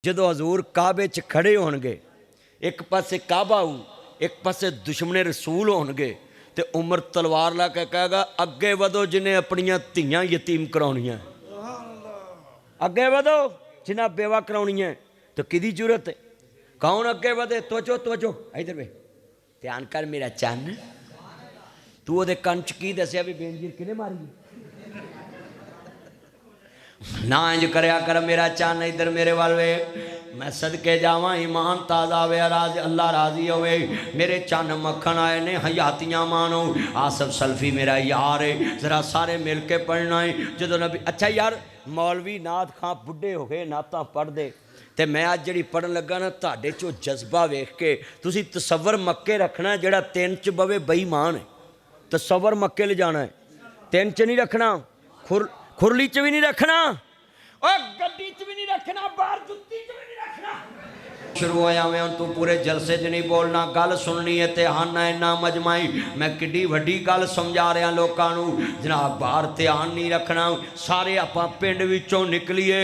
ਜਦੋਂ ਹਜ਼ੂਰ ਕਾਬੇ 'ਚ ਖੜੇ ਹੋਣਗੇ, ਇੱਕ ਪਾਸੇ ਕਾਬਾ ਹੋਊ, ਇੱਕ ਪਾਸੇ ਦੁਸ਼ਮਣੇ ਰਸੂਲ ਹੋਣਗੇ, ਤੇ ਉਮਰ ਤਲਵਾਰ ਲਾ ਕੇ ਕਹੇਗਾ ਅੱਗੇ ਵਧੋ ਜਿਹਨੇ ਆਪਣੀਆਂ ਧੀਆਂ ਯਤੀਮ ਕਰਾਉਣੀਆਂ, ਅੱਗੇ ਵਧੋ ਜਿਨ੍ਹਾਂ ਬੇਵਾ ਕਰਾਉਣੀਆਂ। तो किदी जरूरत है? कौन अगे ਵਧੇ? तवज्जो तवज्जो इधर वे ध्यान कर मेरा चन्न। तू वो कन च की दसिया भी बेनजीर किने मारी? ना इंज करया कर मेरा चन्न, इधर मेरे वाल वे। मैं सदके जावां ईमान ताज़ा वे, राज अल्लाह राजी होवे। मेरे चन्न मक्खन आए ने हयातियां मानो। आसफ सल्फी मेरा यार है, जरा सारे मिल के पढ़ना है। जो नबी अच्छा यार मौलवी नाथ खां बुढ़े हो गए नातां पढ़ते, तो मैं अज जी पढ़न लगा ना तुहाडे चो जज्बा वेख के तुसी तसव्वुर मक्के रखना जिहड़ा तिन च बवे बेईमान है। तसव्वुर मक्के ले जाना है, तिन च नहीं रखना, खुरली च भी नहीं रखना, और गड्डी च भी नहीं रखना, बाहर जुत्ती च भी नहीं रखना। शुरू होया मैं तू पूरे जलसे च नहीं बोलना, गल सुननी है ते हाना इन्ना मजमाई। मैं किड्डी वड्डी गल समझा रहा लोगों नूं, जनाब बाहर ध्यान नहीं रखना। सारे आपां पिंड विचों निकलीए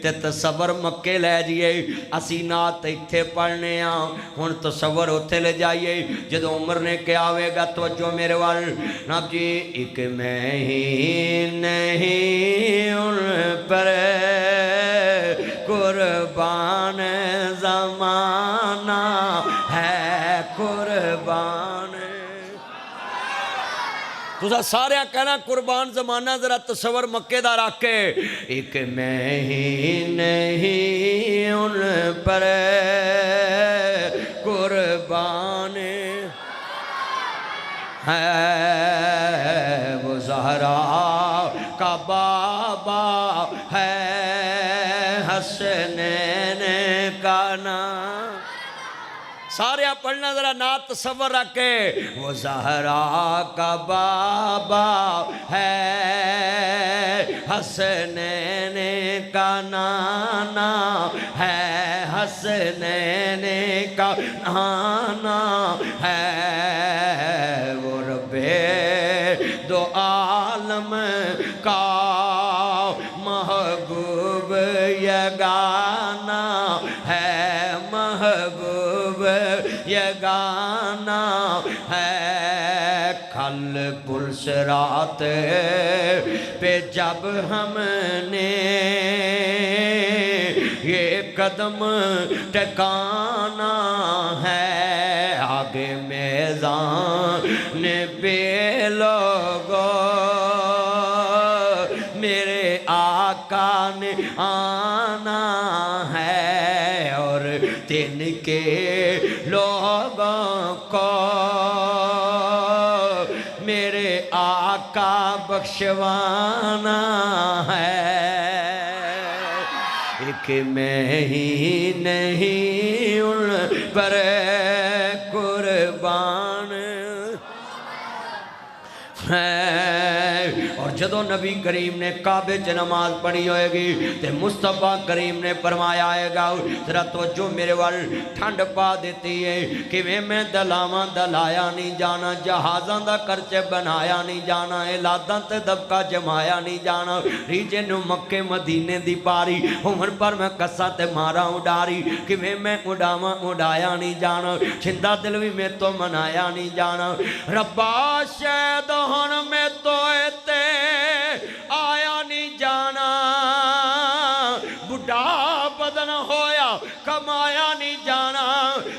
ते तसव्वुर मक्के लै जाइए। असी नात इत्थे पढ़ने आ, हुण तसव्वुर उत्थे ले जाइए। जदों उमर ने क्या आवेगा तवज्जो मेरे वाल नब जी। एक मैं ही नहीं उन पर कुर्बान ज़माना है कुर्बान। तुसा सारे कहना कुर्बान ज़माना, जरा तसव्वुर मक्के दा रख के। एक मैं ही नहीं उन पर कुर्बान है वो ज़हरा का बाबा है हसनैन का नाम। सारे पढ़ना जरा ना तसव्वुर रख के। वो ज़हरा का बाबा है हसनैन का नाना है, हसनैन का नाना है। वो रब्बे दो आलम का महबूब यगाना है, महबूब यगाना है। कल पुलसरात पे जब हमने ये कदम टकाना है, आगे मैदान बे लोगो मेरे आका ने आना है। और तिनके लोगों को मेरे आका बख्शवाना है। एक मैं ही नहीं उन पर कुर्बान है। और जदों नबी करीम ने काबे च नमाज पढ़ी होएगी तो मुस्तफा करीम ने फरमाया आएगा, जरा तवज्जो मेरे वाल ठंड पा देती है कि मैं दलावां दलाया नहीं जाना, जहाज़ां दा करचे बनाया नहीं जाना, औलादां ते दबका जमाया नहीं जाना। रीजे नूं मक्के मदीने दी पारी हुमन पर मैं कसा ते मारा उडारी, कि मैं उडावां उडाया नहीं जाना, छिंदा दिल भी मेरे तो मनाया नहीं जाना। रब्बा शैद हुण मैं तो ते आया नहीं जाना, बुढ़ा बदन होया कमाया नहीं जाना।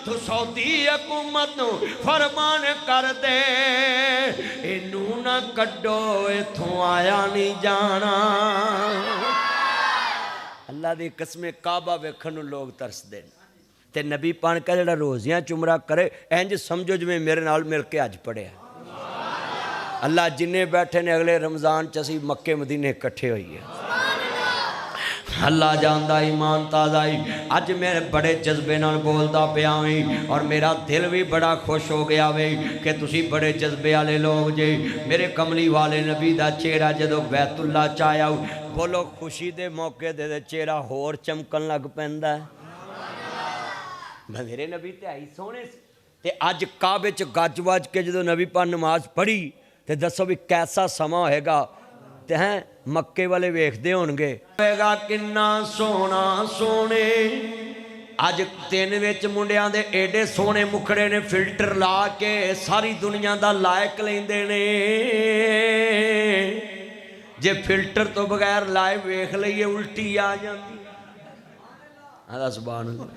तो सऊदी हुकूमत नूं फरमान कर दे इनू ना कड्डो इथों आया नहीं जाना। अल्लाह दी कसम काबा वेखण नूं लोग तरसदे ने, ते नबी पाक जिहड़ा रोज़ियां चुमरा करे इंज समझो जिवें मेरे नाल मिल के अज पढ़िया। अल्लाह जिन्ने बैठे ने अगले रमज़ान च असीं मक्के मदीने इकट्ठे होइए। अल्लाह जानदा ईमान ताज़ा ही। अज मैं बड़े जज्बे नाल बोलदा पिया वी, और मेरा दिल भी बड़ा खुश हो गया वे कि तुसी बड़े जज्बे वाले लोग जे। मेरे कमली वाले नबी दा चेहरा जदों बैतुल्ला च आया, बोलो खुशी दे मौके दे चेहरा होर चमकन लग पैंदा। मेरे नबी ते आई सोहणे ते अज काबे च गज वज के जदों नबी पाक नमाज पढ़ी तो दसो भी कैसा समा होएगा। ਤੇ ਹੈ ਮੱਕੇ ਵਾਲੇ ਵੇਖਦੇ ਹੋਣਗੇ ਹੋਏਗਾ ਕਿੰਨਾ ਸੋਹਣਾ ਸੋਹਣੇ ਅੱਜ ਦਿਨ ਵਿੱਚ ਮੁੰਡਿਆਂ ਦੇ ਏਡੇ ਸੋਹਣੇ ਮੁਖੜੇ ਨੇ ਫਿਲਟਰ ਲਾ ਕੇ ਸਾਰੀ ਦੁਨੀਆ ਦਾ ਲਾਇਕ ਲੈਂਦੇ ਨੇ ਜੇ ਫਿਲਟਰ ਤੋਂ ਬਗੈਰ ਲਾਈਵ ਵੇਖ ਲਈਏ ਉਲਟੀ ਆ ਜਾਂਦੀ ਆਦਾ ਸੁਭਾਨ ਅੱਲਾਹ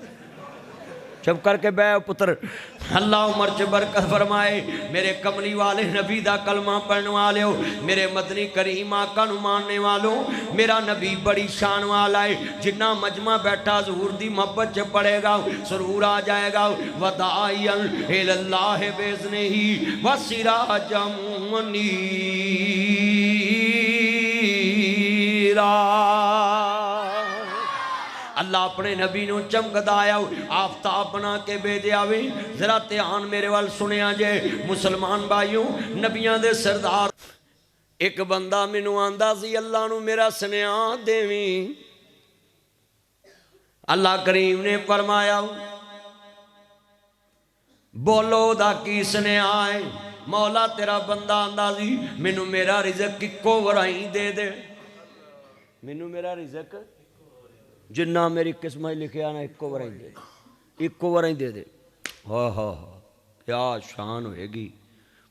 चुप करके बह पुत्र अल्लाह उमर च बरकत फरमाए मेरे कमली वाले नबी दा कलमा पढ़ने वाले हो मेरे मदनी करीम आका नू मानने वालों मेरा नबी बड़ी शान वाला है जिन्ना मजमा बैठा ज़हूर दी मोहब्बत च पड़ेगा सुरूर आ जाएगा वदाइयन इलल्लाह बिज़निही वसिराजम मुनीरा अल्लाह अपने नबी नू चमकदा आया आफ्ताब बना के भेजा वे जरा ध्यान मेरे वाल सुनिया जे मुसलमान भाइयों नबियां दे सरदार एक बंदा मैनू आंदा सी अल्लाह नू मेरा सुनिया देवी अल्लाह करीम ने फरमाया बोलो दा की सुनिया है मौला तेरा बंदा आंदा सी मैनू मेरा रिज़क इक्को वराई दे दे मैनू मेरा रिज़क जिन्ना मेरी किस्मत लिखिया ना इक्को बार दे इक्को बार दे दे हाँ हाँ हाँ क्या शान होएगी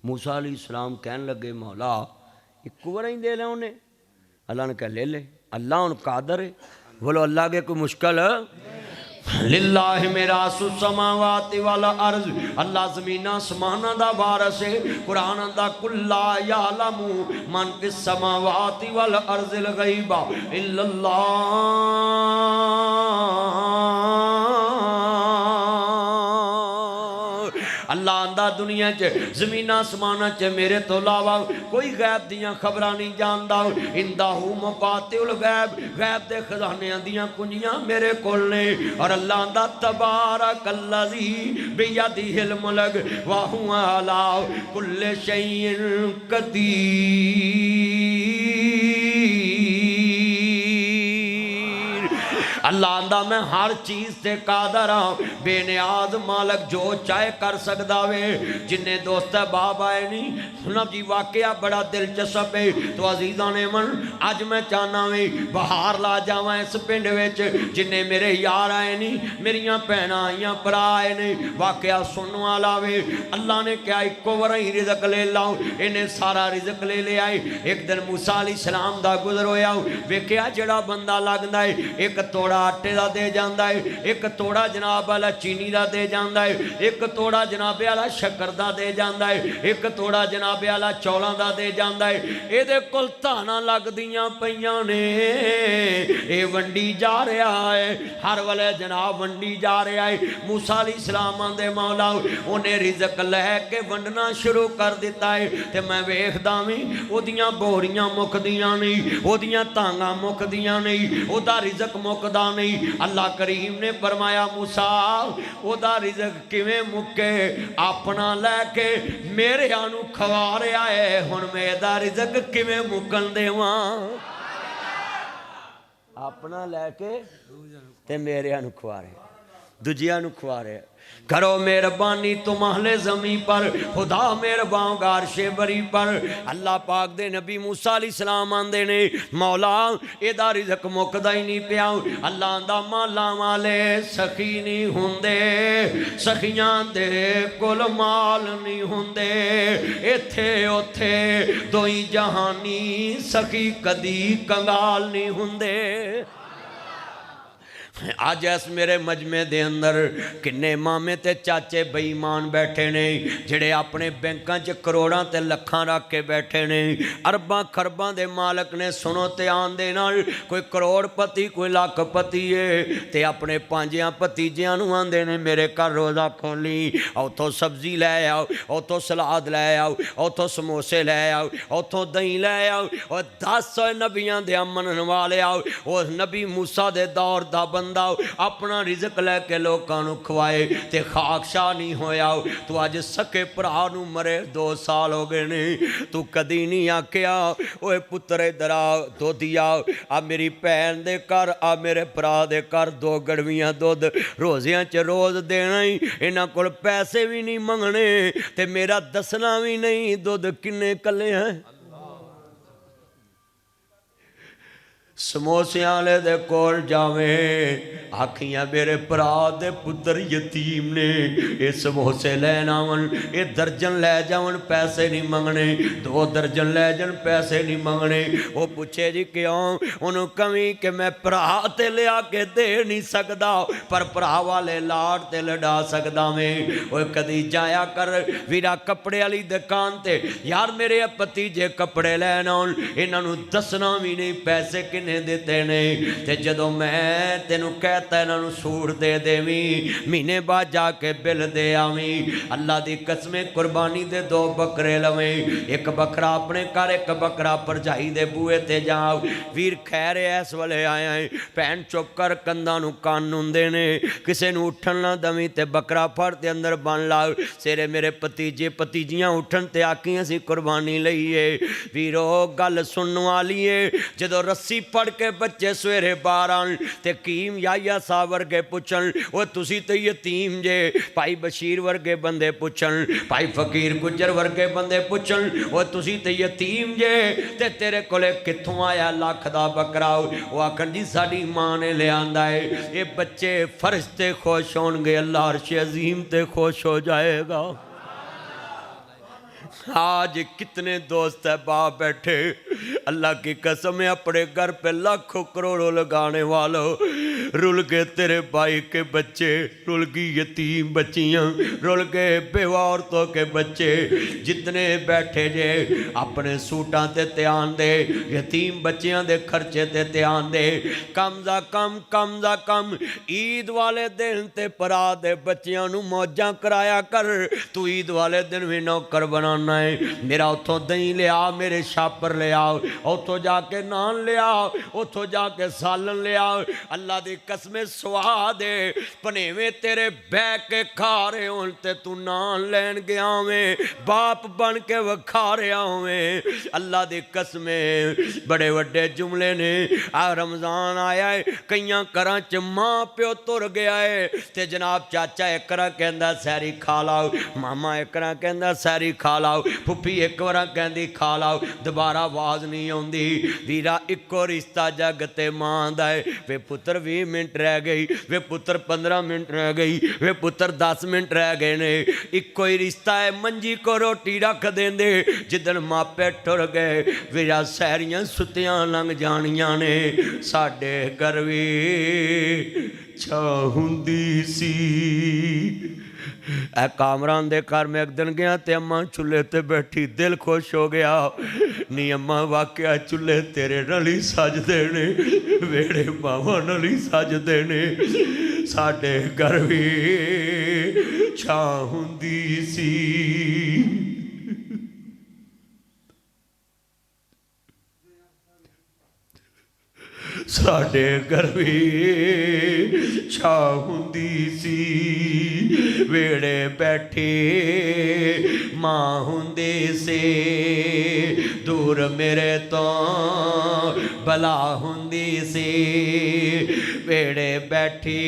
मूसा अलैहिस्सलाम कहन लगे मौला इक्को बार दे लिया उन्हें अल्लाह ने कहा ले ले अल्लाह उन कादर है बोलो अल्लाह के कोई मुश्किल लिल्लाहि मिरासु समावाति वल अर्ज़ अल्लाह ज़मीना आसमाना दा वारिस है कुरान दा कुल्ला यालमु मन फिस समावाति वल अर्ज़िल गैबा इल्लल्लाह अल्लाह आंदा दुनिया च ज़मीना आसमाना च मेरे तो इलावा कोई गैब दियां खबरां नहीं जानदा इंदाहु मफातिहुल गैब गैब दे खजानियां दियां कुंजियां मेरे कोल ने और अल्लाह आंदा तबारकल्लज़ी बियदिहिल मुल्क व हुवा अला कुल्लि शैइन कदीर अल्लाह आंदा मैं हर चीज़ से कादर हाँ बेनियाज मालक जो चाहे कर सकदा वे जिन्ने दोस्त बाब आए नहीं सुना जी वाकया बड़ा दिलचस्प है तो अजीज़ां ने मन अज मैं चाहना वे बहार ला जावा इस पिंड विच जिन्ने मेरे यार आए नहीं मेरिया भैनां आईयां भरा आए ने वाकया सुनने वाला वे अल्लाह ने क्या इक्को बार ही रिज़क ले लाओ इन्हें सारा रिज़क ले लिया एक दिन मूसा अलैहिस्सलाम दा गुज़र होया वेखिया जिहड़ा बंदा लगदा है एक तोड़ा आटे का दे जाता है एक तोड़ा जनाब वाला चीनी का दे जाता है एक तोड़ा जनाबे वाला शक्कर का दे जाता है एक तोड़ा जनाबे वाला चौलों का दे जाता है ये कोल धाना लगदियां पईयां ने ये वंडी जा रहा है हर वाले जनाब वंडी जा रहा है मूसा अलैहिस्सलाम दे मौला उन्हें रिज़क लैके वंडना शुरू कर दिता है ते मैं वेखदा वी ओदियां बोरियां मुकदियां नहीं ओदियां धांगां मुकदियां नहीं ओदा रिज़क मुकदा नहीं अल्लाह करीम ने फरमाया मूसा ओदा रिज़क किवें मुके अपना लैके मेरे आनू खवा रहा है हुण मैं दा रिज़क किवें मुकन देवां अपना लैके ते मेरे आनू खवा रहे दूजिया नू खवा रहे करो मेहरबानी तुम्हारे ज़मी पर खुदा मेहरबान गारशे बरी पर अल्लाह पाक दे नबी मूसा अलैहिस्सलाम आंदे ने मौला एदा रिज़क मुकदा ही नहीं पिया अल्लाह आंदा माला वाले सखी नहीं हुंदे सखियां दे कोल माल नहीं हुंदे इत्थे उथे दोई जहानी सखी कदी कंगाल नहीं हुंदे अज इस मेरे मजमे दे अंदर किन्ने मामे ते चाचे बेईमान बैठे ने जिहड़े अपने बैंकां च करोड़ां ते लखां रख के बैठे ने अरबां खरबां दे मालक ने सुनो ध्यान दे नाल कोई करोड़पति कोई लखपति है ते अपने पांजियां भतीजियां नूं आंदे ने मेरे घर रोज़ा खोली उतों सब्जी लै आओ उतों सलाद लै आओ उतों समोसे लै आओ उतों दही लै आओ और 10 नबियां दे मनन वाले आओ उस नबी मूसा दे दौर दा अपना रिज़क लैके लोगों को खवाए ते खाकशाह नहीं होया तू अज सके भरा नू मरे 2 साल हो गए ने तू कदी नहीं आख्या ओए पुत्र इधर आ दुध आ मेरी भैन दे घर आ मेरे भरा दे घर 2 गड़वियां दुध रोज़ियां च रोज़ देना ही इन्हां कोल पैसे भी नहीं मंगने ते मेरा दसना भी नहीं दुध किन्ने कले हैं ਸਮੋਸਿਆਂ ਵਾਲੇ ਦੇ ਕੋਲ ਜਾਵੇਂ ਆਖੀਆਂ ਮੇਰੇ ਭਰਾ ਦੇ ਪੁੱਤਰ ਯਤੀਮ ਨੇ, ਇਹ ਸਮੋਸੇ ਲੈਣ ਆਵਣ, ਇਹ ਦਰਜਨ ਲੈ ਜਾਵਣ, ਪੈਸੇ ਨਹੀਂ ਮੰਗਣੇ, 2 ਦਰਜਨ ਲੈ ਜਾਣ, ਪੈਸੇ ਨਹੀਂ ਮੰਗਣੇ। ਉਹ ਪੁੱਛੇ ਜੀ ਕਿਉਂ? ਉਹਨੂੰ ਕਵੀ ਕਿ ਮੈਂ ਭਰਾ ਤੇ ਲਿਆ ਕੇ ਦੇ ਨਹੀਂ ਸਕਦਾ, ਪਰ ਭਰਾ ਵਾਲੇ ਲਾੜ ਤੇ ਲਡਾ ਸਕਦਾ ਵੇਂ। ਉਹ ਕਦੀ ਜਾਇਆ ਕਰ ਵੀਰਾ ਕੱਪੜੇ ਵਾਲੀ ਦੁਕਾਨ ਤੇ, ਯਾਰ ਮੇਰੇ ਭਤੀਜੇ ਕੱਪੜੇ ਲੈਣ ਆਉਣ, ਇਹਨਾਂ ਨੂੰ ਦੱਸਣਾ ਵੀ ਨਹੀਂ ਪੈਸੇ ਕਿੰਨੇ ਦਿੱਤੇ ਨੇ, ਤੇ ਜਦੋਂ ਮੈਂ ਤੈਨੂੰ ਕਹਿਤਾ ਇਹਨਾਂ ਨੂੰ ਸੂਟ ਦੇ ਦੇਵੀਂ, ਮਹੀਨੇ ਬਾਅਦ ਜਾ ਕੇ ਬਿੱਲ ਦੇ ਆਵੀਂ। ਅੱਲਾ ਦੀ ਕਸਮੇ ਕੁਰਬਾਨੀ ਦੇ 2 ਬੱਕਰੇ ਲਵੇਂ, 1 ਬੱਕਰਾ ਆਪਣੇ ਘਰ, 1 ਬੱਕਰਾ ਭਰਜਾਈ ਦੇ ਬੂਹੇ ਤੇ ਜਾ। ਵੀਰ ਖੈਰ ਇਸ ਵੇਲੇ ਆਇਆ ਹੈ, ਭੈਣ ਚੁੱਪ ਕਰ, ਕੰਧਾਂ ਨੂੰ ਕੰਨ ਹੁੰਦੇ ਨੇ, ਕਿਸੇ ਨੂੰ ਉੱਠਣ ਨਾ ਦਵੀਂ ਤੇ ਬੱਕਰਾ ਫੜ ਤੇ ਅੰਦਰ ਬੰਨ ਲਾ। ਸਵੇਰੇ ਮੇਰੇ ਭਤੀਜੇ ਭਤੀਜੀਆਂ ਉੱਠਣ ਤੇ ਆਖੀ ਅਸੀਂ ਕੁਰਬਾਨੀ ਲਈਏ। ਵੀਰੋ ਗੱਲ ਸੁਣਨ ਵਾਲੀ ਏ, ਜਦੋਂ ਰੱਸੀ ਫੜ ਕੇ ਬੱਚੇ ਸਵੇਰੇ ਬਾਹਰ ਆਉਣ ਤੇ ਕੀਮ ਯਾਇਆ ਸਾਹਿਬ ਵਰਗੇ ਪੁੱਛਣ ਉਹ ਤੁਸੀਂ ਤੇ ਯਤੀਮ ਜੇ, ਭਾਈ ਬਸ਼ੀਰ ਵਰਗੇ ਬੰਦੇ ਪੁੱਛਣ, ਭਾਈ ਫਕੀਰ ਗੁੱਜਰ ਵਰਗੇ ਬੰਦੇ ਪੁੱਛਣ ਉਹ ਤੁਸੀਂ ਤੇ ਯਤੀਮ ਜੇ, ਤੇ ਤੇਰੇ ਕੋਲੇ ਕਿੱਥੋਂ ਆਇਆ ਲੱਖ ਦਾ ਬੱਕਰਾ? ਉਹ ਆਖਣ ਜੀ ਸਾਡੀ ਮਾਂ ਨੇ ਲਿਆਂਦਾ ਏ। ਇਹ ਬੱਚੇ ਫਰਸ਼ ਤੇ ਖੁਸ਼ ਹੋਣਗੇ, ਅੱਲਾ ਅਰਸ਼ ਅਜ਼ੀਮ ਤੇ ਖੁਸ਼ हो जाएगा। आज कितने दोस्त है बाप बैठे, अल्लाह की कसम है अपने घर पे लाखों करोड़ों लगाने वालों, रुल गए तेरे भाई के बच्चे, रुल गई यतीम बच्चियाँ, रुल गए बेवा औरतों के बच्चे। जितने बैठे जे अपने सूटां ते ध्यान दे, यतीम बच्चियां दे खर्चे ते ध्यान दे, कम दा कम ईद वाले दिन ते भरा दे बच्चियां नूं मौजां कराया कर। तू ईद वाले दिन भी नौकर बनाना है, मेरा उतों दही लिया, मेरे छापर लिया, उतों जाके नान लिया, उतों जाके सालन लिया। अल्लाह दी कसमें स्वाद है, भनेवे तेरे बह के खा रहे हो ते तू नान लैन गया में बाप बन के वखा रहा होवें। अल्लाह दी कसमें बड़े वड्डे जुमले ने। आ रमज़ान आया है, कईयां घरां च मां प्यो तुर गया है ते जनाब चाचा एकरा कहंदा सैरी खा लाओ, मामा एकरा कहंदा सैरी खा लाओ, फुफी एक बार कहती खा लाओ, दोबारा आवाज़ नहीं आती। वीरा इको रिश्ता जग ते मां दा है, वे पुत्र 20 मिनट रह गई, वे पुत्र 15 मिनट रह गई, वे पुत्र 10 मिनट रह गए ने। इको ही रिश्ता है, मंजी को रोटी रख देंदे, जिदन मापे टुर गए वीरा सैरियां सुतियां लंघ जानियां ने। साडे घर वी छां हुंदी सी। ए कामरान दे घर में एक दिन गया ते अम्मा चूल्हे ते बैठी, दिल खुश हो गया। नी अम्मा वाकया चूल्हे तेरे नाल ही सजदे ने, वेड़े मावां नाल ही सजदे ने। साडे घर भी छां हुंदी सी। साडे घर भी छां हुंदी सी, वेड़े बैठे मां हुंदे से, दूर मेरे तो भला हुंदी सी, वेड़े बैठी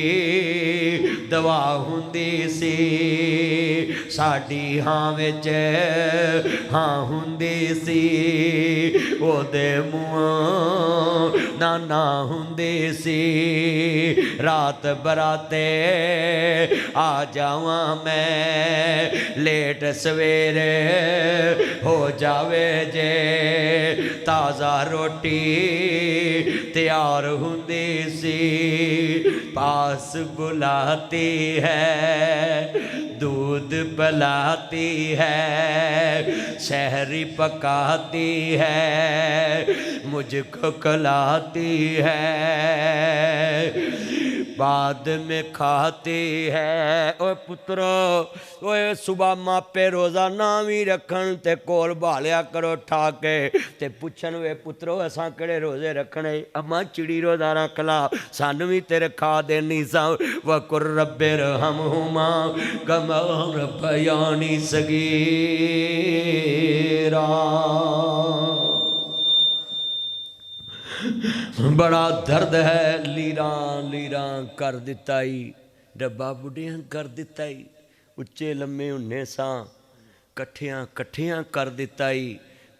दवा हुंदी सी। साडी हां विच हां हुंदी सी, ओदे मूंह नाना हुंदी सी। रात बराते आ जावां मैं, लेट सवेरे हो जावे जे, ताज़ा रोटी तैयार हुंदी सी। पास बुलाती है, दूध पिलाती है, शहरी पकाती है, मुझको खिलाती है, बाद में खाती है। ओए पुत्रो, ओए सुबह मापे रोज़ाना भी रखन ते कोल भालिया करो ठा के ते पुछन वे पुत्रो असां किहड़े रोज़े रखने? अम्मा चिड़ी रोज़ा रख ला, सानू भी तेरे खा देनी सा। वकुर रब्बे रहमहुमा कमा रब्बयानी सगीरा। बड़ा दर्द है, लीरां लीरां कर दिता ही, डब्बा बुढ़ियां कर दिता ही, उच्चे लम्मे हुन्ने सां कट्ठियां कट्ठियां कर दिता ही,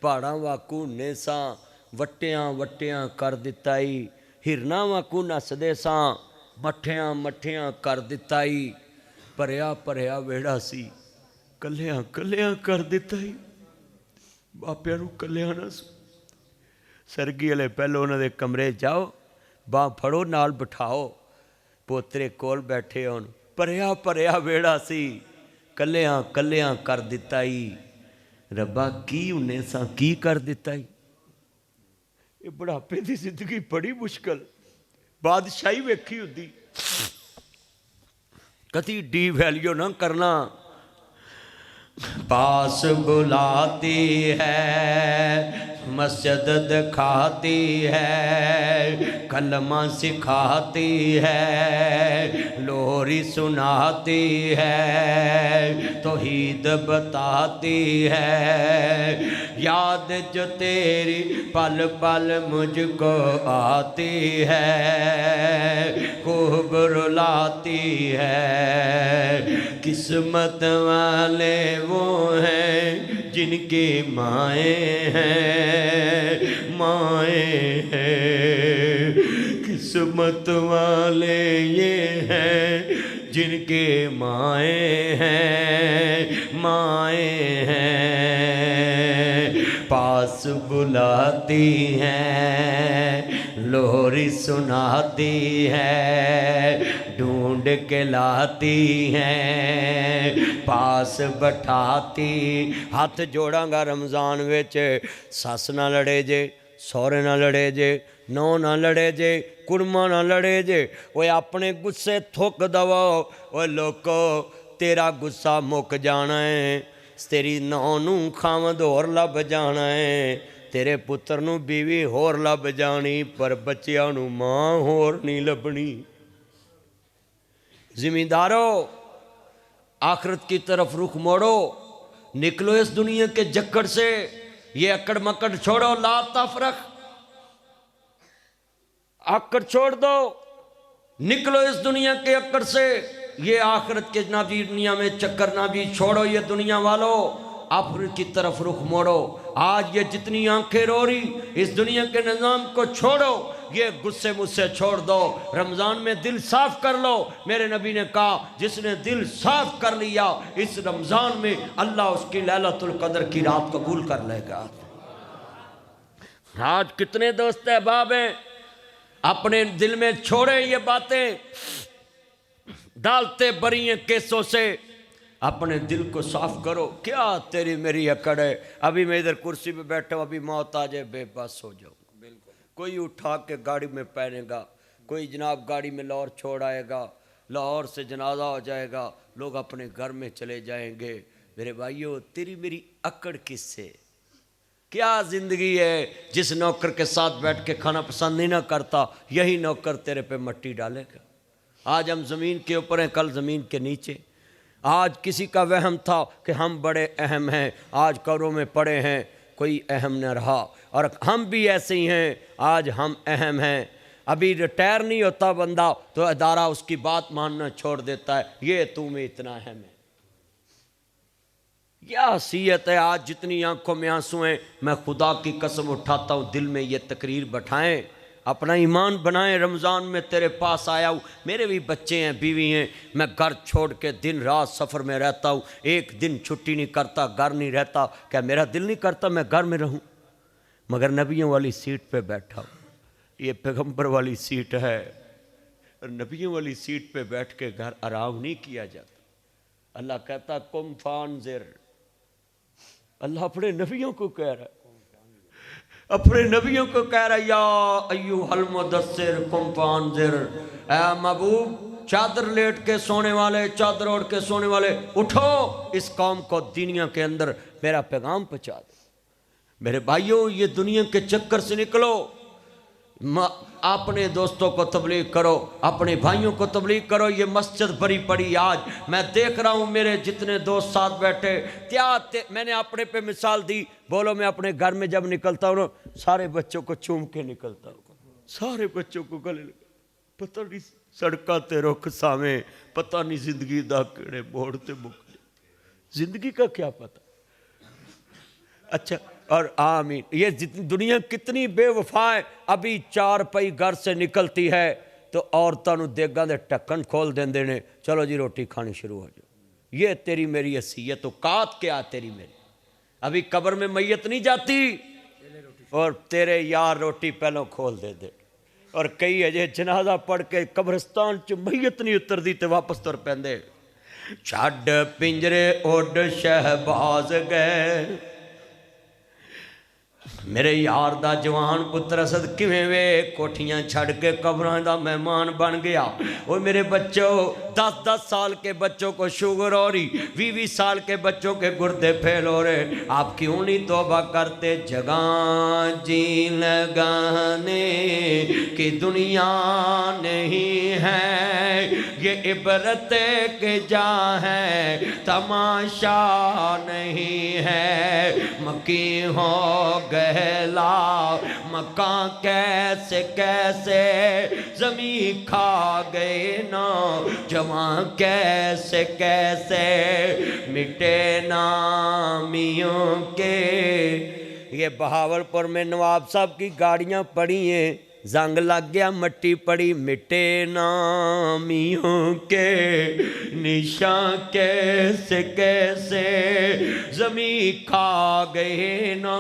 पहाड़ां वाकू हुन्ने सां ਵਟਿਆਂ ਵਟਿਆਂ ਕਰ ਦਿੱਤਾ ਈ, ਹਿਰਨਾ ਵਾਂਗੂ ਨੱਸਦੇ ਸਾਂ, ਮੱਠਿਆਂ ਮੱਠਿਆਂ ਕਰ ਦਿੱਤਾ ਈ, ਭਰਿਆ ਭਰਿਆ ਵਿਹੜਾ ਸੀ, ਕੱਲਿਆਂ ਕੱਲਿਆਂ ਕਰ ਦਿੱਤਾ ਈ। ਬਾਪਿਆਂ ਨੂੰ ਕੱਲਿਆਂ ਨਾ ਸਰਗੀ ਵਾਲੇ ਪਹਿਲੋਂ ਉਹਨਾਂ ਦੇ ਕਮਰੇ ਜਾਓ, ਬਾਂਹ ਫੜੋ, ਨਾਲ ਬਿਠਾਓ, ਪੋਤਰੇ ਕੋਲ ਬੈਠੇ ਹੋਣ, ਭਰਿਆ ਭਰਿਆ ਵਿਹੜਾ ਸੀ, ਕੱਲਿਆਂ ਕੱਲਿਆਂ ਕਰ ਦਿੱਤਾ ਈ। ਰੱਬਾ ਕੀ ਹੁੰਨੇ ਸਾਂ, ਕੀ ਕਰ ਦਿੱਤਾ ਈ। ਇਹ ਬੁਢਾਪੇ ਦੀ ਜ਼ਿੰਦਗੀ ਬੜੀ ਮੁਸ਼ਕਲ, ਬਾਦਸ਼ਾਹੀ ਵੇਖੀ ਹੁੰਦੀ, ਕਦੀ ਡੀ ਵੈਲਿਊ ਨਾ ਕਰਨਾ। पास बुलाती है, मस्जिद दिखाती है, कलमा सिखाती है, लोरी सुनाती है, तौहीद बताती है, याद जो तेरी पल पल मुझको आती है, खूब रुलाती है। किस्मत वाले वो हैं जिनकी माएँ हैं, माएँ हैं। किस्मत वाले ये हैं जिनके माएँ हैं, माएँ हैं। पास बुलाती हैं, लोरी सुनाती है, ढूंढ के लाती हैं, पास बैठाती। हथ जोड़ांगा रमज़ान विच, सस ना लड़े जे, सौरे ना लड़े जे, नौ ना लड़े जे, कुड़मा ना लड़े जे। वो अपने गुस्से थुक दवो, वो लोको तेरा गुस्सा मुक जाना है, तेरी नौ नू खावंद होर लभ जाना है, तेरे पुत्र नू बीवी होर लभ जानी, पर बच्चियां नू मां होर नहीं लभनी। जिमीदारों, आखिरत की तरफ रुख मोड़ो, निकलो इस दुनिया के जक्कड़ से, ये अकड़ मकड़ छोड़ो, ला तफरक, आकड़ छोड़ दो, निकलो इस दुनिया के अकड़ से, ये आखिरत के जनाबी दुनिया में चक्कर ना भी छोड़ो। ये दुनिया वालों, आखिरत की तरफ रुख मोड़ो। आज ये जितनी आंखें रो रही, इस दुनिया के निज़ाम को छोड़ो, ये गुस्से मुझसे छोड़ दो, रमज़ान में दिल साफ कर लो। मेरे नबी ने कहा, जिसने दिल साफ कर लिया इस रमज़ान में, अल्लाह उसकी लैलतुल क़द्र की रात कबूल कर लेगा। आज कितने दोस्त अहबाब हैं अपने दिल में छोड़े ये बातें, डालते बरी हैं केसों से, अपने दिल को साफ करो। क्या तेरी मेरी अकड़ है, अभी मैं इधर कुर्सी पे बैठा हूँ, अभी मौत आ जाए बेबस हो जाऊँ। कोई उठा के गाड़ी में पहनेगा, कोई जनाब गाड़ी में लाहौर छोड़ आएगा, लाहौर से जनाजा हो जाएगा, लोग अपने घर में चले जाएंगे। मेरे भाइयों, तेरी मेरी अकड़ किससे? क्या ज़िंदगी है? जिस नौकर के साथ बैठ के खाना पसंद नहीं ना करता, यही नौकर तेरे पे मट्टी डालेगा। आज हम ज़मीन के ऊपर हैं, कल ज़मीन के नीचे। आज किसी का वहम था कि हम बड़े अहम हैं, आज कब्रों में पड़े हैं, कोई अहम न रहा। और हम भी ऐसे ही हैं, आज हम अहम हैं। अभी रिटायर नहीं होता बंदा तो अदारा उसकी बात मानना छोड़ देता है, ये तू में इतना अहम है। क्या हसीयत है? आज जितनी आंखों में आंसू हैं, मैं खुदा की कसम उठाता हूँ, दिल में ये तकरीर बैठाएं, अपना ईमान बनाएं। रमज़ान में तेरे पास आया हूँ, मेरे भी बच्चे हैं, बीवी हैं, मैं घर छोड़ के दिन रात सफ़र में रहता हूँ, एक दिन छुट्टी नहीं करता, घर नहीं रहता। क्या मेरा दिल नहीं करता मैं घर में रहूँ? मगर नबियों वाली सीट पे बैठा हूँ, ये पैगंबर वाली सीट है, और नबियों वाली सीट पे बैठ के घर आराम नहीं किया जाता। अल्लाह कहता कुम फानज़िर, अल्लाह अपने नबियों को कह रहा है, अपने नबियों को कह रहा है, या अय्युहल मुदस्सिर कुम फानज़िर, ऐ महबूब चादर लेट के सोने वाले, चादर ओढ़ के सोने वाले, उठो, इस कौम को दुनिया के अंदर मेरा पैगाम पहुँचा दो। मेरे भाइयों, ये दुनिया के चक्कर से निकलो, अपने दोस्तों को तबलीग करो, अपने भाइयों को तबलीग करो। ये मस्जिद भरी पड़ी, आज मैं देख रहा हूँ मेरे जितने दोस्त साथ बैठे, मैंने अपने पे मिसाल दी। बोलो, मैं अपने घर में जब निकलता हूँ ना, सारे बच्चों को चूम के निकलता हूँ, सारे बच्चों को गले लगा। पता नहीं सड़का ते रुख सावें, पता नहीं जिंदगी दा केड़े मोड़ ते मुक, जिंदगी का क्या पता। अच्छा اور آمین۔ یہ دنیا کتنی بے وفا ہے، ابھی 4 پئی گھر سے نکلتی ہے تو عورتوں نو دیگاں دے ٹکن کھول دیندے نے، چلو جی روٹی کھانی شروع ہو جائے۔ یہ تیری میری حیثیت اوقات کیا تیری میری؟ ابھی قبر میں میت نہیں جاتی اور تیرے یار روٹی پہلوں کھول دے دے، اور کئی اجے جنازہ پڑھ کے قبرستان چ میت نہیں اتر دی تے واپس تر پیندے۔ چھڈ پنجرے اڈ شہباز گئے، میرے یار دا جوان پتر اسد کیویں وے کوٹھیاں چھڑ کے قبراں دا مہمان بن گیا۔ وہ میرے بچوں 10 سال کے بچوں کو شوگر ہو رہی، 20 سال کے بچوں کے گردے پھیل ہو رہے، آپ کیوں نہیں توبہ کرتے؟ جگہ جی لگانے کی دنیا نہیں ہے، یہ عبرت کے جا ہے تماشا نہیں ہے۔ مکی ہو گہلا مکان کیسے کیسے زمین کھا گئے نا، جوان کیسے کیسے مٹے نامیوں کے۔ یہ بہاولپور میں نواب صاحب کی گاڑیاں پڑی ہیں، زنگ لگ گیا مٹی پڑی، مٹے نامیوں کے نشان کیسے کیسے زمین کھا گئے نا۔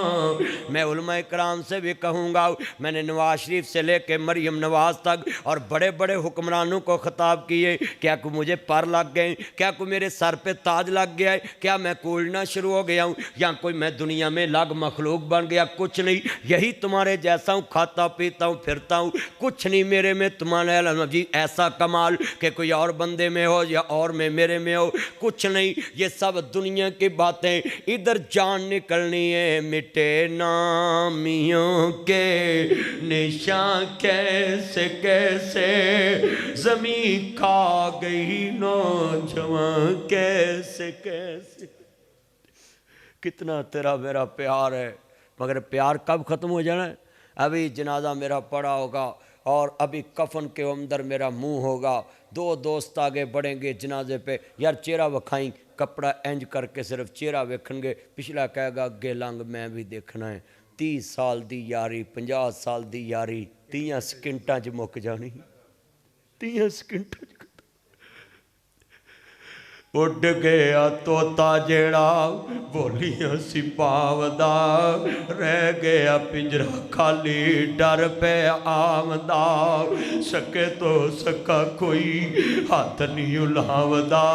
میں علماء اکرام سے بھی کہوں گا، میں نے نواز شریف سے لے کے مریم نواز تک اور بڑے بڑے حکمرانوں کو خطاب کیے، کیا کوئی مجھے پر لگ گئے، کیا کوئی میرے سر پہ تاج لگ گیا ہے، کیا میں کوڑنا شروع ہو گیا ہوں، یا کوئی میں دنیا میں الگ مخلوق بن گیا؟ کچھ نہیں، یہی تمہارے جیسا ہوں، کھاتا پیتا ہوں پھرتا ہوں، کچھ نہیں میرے میں تمہارے جی ایسا کمال کہ کوئی اور بندے میں ہو یا اور میں میرے میں ہو، کچھ نہیں، یہ سب دنیا کی باتیں۔ ادھر جان نکلنی ہے، مٹے نامیوں کے نشان کیسے کیسے زمین کھا گئی نوجوان کیسے کیسے۔ کتنا تیرا میرا پیار ہے، مگر پیار کب ختم ہو جانا ہے؟ ابھی جنازہ میرا پڑا ہوگا اور ابھی کفن کے اندر میرا منہ ہوگا، 2 دوست آگے بڑھیں گے جنازے پہ، یار چہرہ وکھائیں، کپڑا انج کر کے صرف چہرہ ویکھن گے، پچھلا کہے گا اگے لنگ میں بھی دیکھنا ہے۔ 30 سال دی یاری، 50 سال دی یاری 30 سکنٹاں چ مک جانی، 30 سکنٹاں چ اڈ گیا توتا جیڑا بولیاں سی پاودا، رہ گیا پنجرا خالی ڈر پہ آمدا، سکے تو سکا کوئی ہاتھ نہیں الاودا،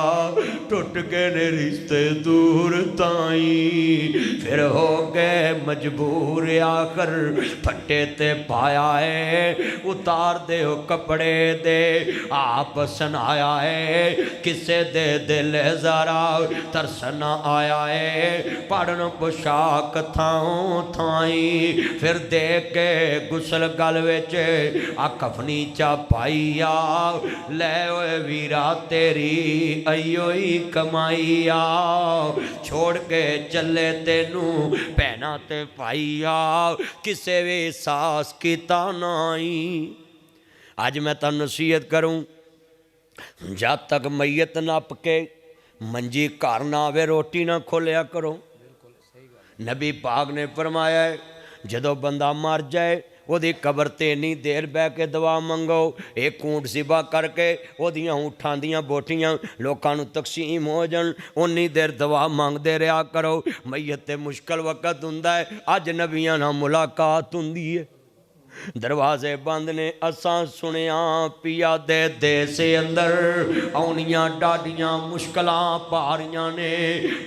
ٹوٹ گئے نے رشتے دور تائیں، پھر ہو گئے مجبور آخر پھٹے تے پایا ہے، اتار دے ہو کپڑے دے آپ سنایا ہے، کسے دے دل ذرا ترسنا آیا ہے، پڑھن پوشاک تھاؤں تھائیں، پھر دیکھ کے گسل گل وچ کفنی چا پائیا، لے اوے ویرا تیری ایوئی کمائیا، چھوڑ کے چلے تینوں پہنا تے پائیا، کسے بھی ساس کی تانائی۔ آج میں تا نصیحت کروں، جب تک میت نہ پکے منجی گھر نہ آوے روٹی نہ کھولیا کرو۔ نبی پاک نے فرمایا ہے جدو بندہ مر جائے وہ دی قبر تے نہیں دیر بے کے دعا منگو، ایک اونٹ ذبح کر کے وہ دیاں اونٹاں دیاں بوٹیاں لوکاں نو تقسیم ہو جن، انی دیر دعا مانگ دے رہا کرو۔ میت مشکل وقت ہوندا ہے، اج نبیاں نہ ملاقات ہوندی ہے، دروازے بند نے، اساں سنیاں پیا دے سے اندر آنیاں ڈاڈیاں مشکلاں پاریاں نے،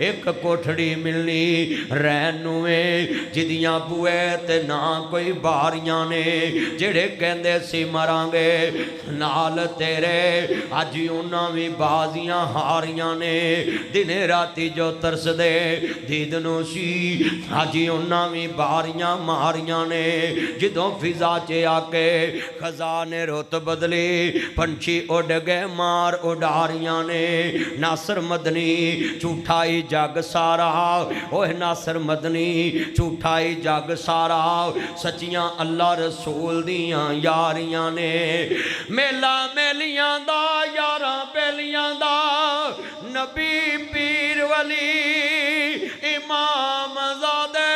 ایک کوٹھڑی ملنی رہنوے جدیاں بوئے تے نہ کوئی باریاں نے، جڑے کہندے سی مرانگے نال تیرے اجی انہاں بھی بازیاں ہاریاں نے، دن راتی جو ترس دے دیدنو سی اجی انہاں بھی باریاں ماریاں نے، جدوں فضا چے آکے خزانے روت بدلی پنچھی اڑ گئے مار اڈاریاں نے، ناصر مدنی جھوٹائی جگ سارا، اوہ ناصر مدنی جھوٹائی جگ سارا، سچیاں اللہ رسول دیاں یاریاں نے، میلا میلیاں دا یاراں بیلیاں دا، نبی پیر ولی امام زادے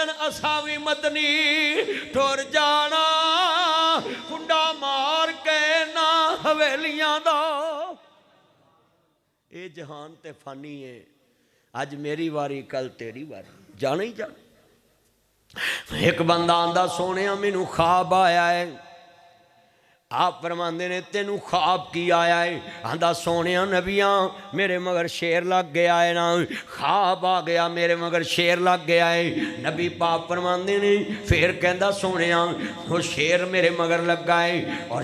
दिन असा भी मदनी टुर जाना कुंडा मार के ना हवेलियां दा ये जहान ते फानी है अज मेरी वारी कल तेरी वारी जाना ही जाना एक बंदा आंदा सोने मैनू ख्वाब आया है आप फरमांदे ने तेनू ख्वाब की आया है आंदा सोने नबिया मेरे मगर शेर लग गया है ना ख्वाब आ गया मेरे मगर शेर लग गया है नबी पाक फरमांदे ने फिर कहंदा सोने वो शेर मेरे मगर लगा है और